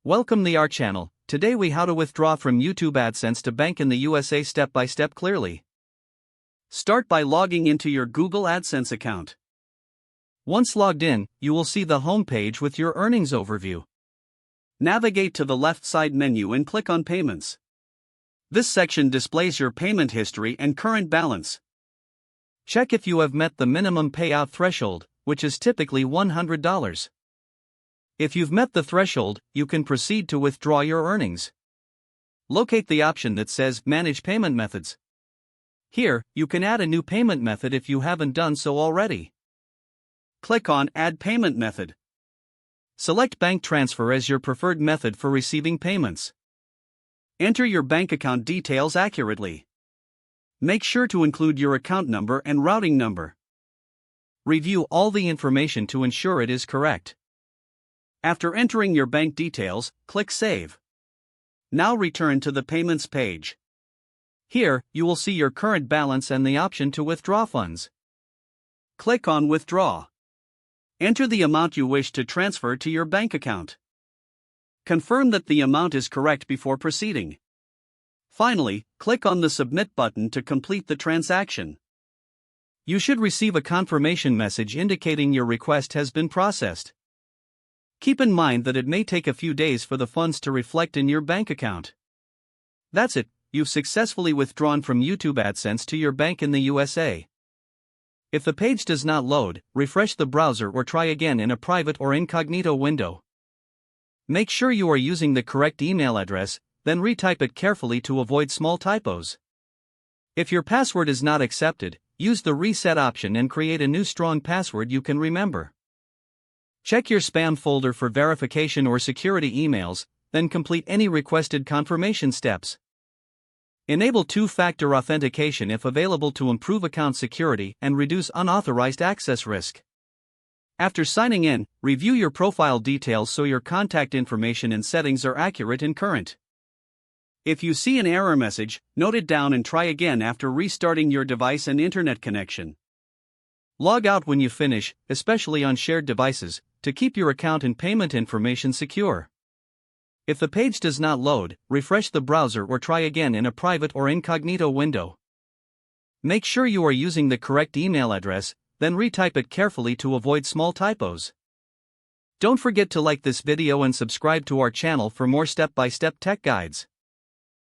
Welcome to our channel. Today we how to withdraw from YouTube AdSense to bank in the USA step by step clearly. Start by logging into your Google AdSense account. Once logged in, you will see the home page with your earnings overview. Navigate to the left side menu and click on Payments. This section displays your payment history and current balance. Check if you have met the minimum payout threshold, which is typically $100. If you've met the threshold, you can proceed to withdraw your earnings. Locate the option that says Manage Payment Methods. Here, you can add a new payment method if you haven't done so already. Click on Add Payment Method. Select bank transfer as your preferred method for receiving payments. Enter your bank account details accurately. Make sure to include your account number and routing number. Review all the information to ensure it is correct. After entering your bank details, click Save. Now return to the Payments page. Here, you will see your current balance and the option to withdraw funds. Click on Withdraw. Enter the amount you wish to transfer to your bank account. Confirm that the amount is correct before proceeding. Finally, click on the Submit button to complete the transaction. You should receive a confirmation message indicating your request has been processed. Keep in mind that it may take a few days for the funds to reflect in your bank account. That's it, you've successfully withdrawn from YouTube AdSense to your bank in the USA. If the page does not load, refresh the browser or try again in a private or incognito window. Make sure you are using the correct email address, then retype it carefully to avoid small typos. If your password is not accepted, use the reset option and create a new strong password you can remember. Check your spam folder for verification or security emails, then complete any requested confirmation steps. Enable two-factor authentication if available to improve account security and reduce unauthorized access risk. After signing in, review your profile details so your contact information and settings are accurate and current. If you see an error message, note it down and try again after restarting your device and internet connection. Log out when you finish, especially on shared devices, to keep your account and payment information secure. If the page does not load, refresh the browser or try again in a private or incognito window. Make sure you are using the correct email address, then retype it carefully to avoid small typos. Don't forget to like this video and subscribe to our channel for more step-by-step tech guides.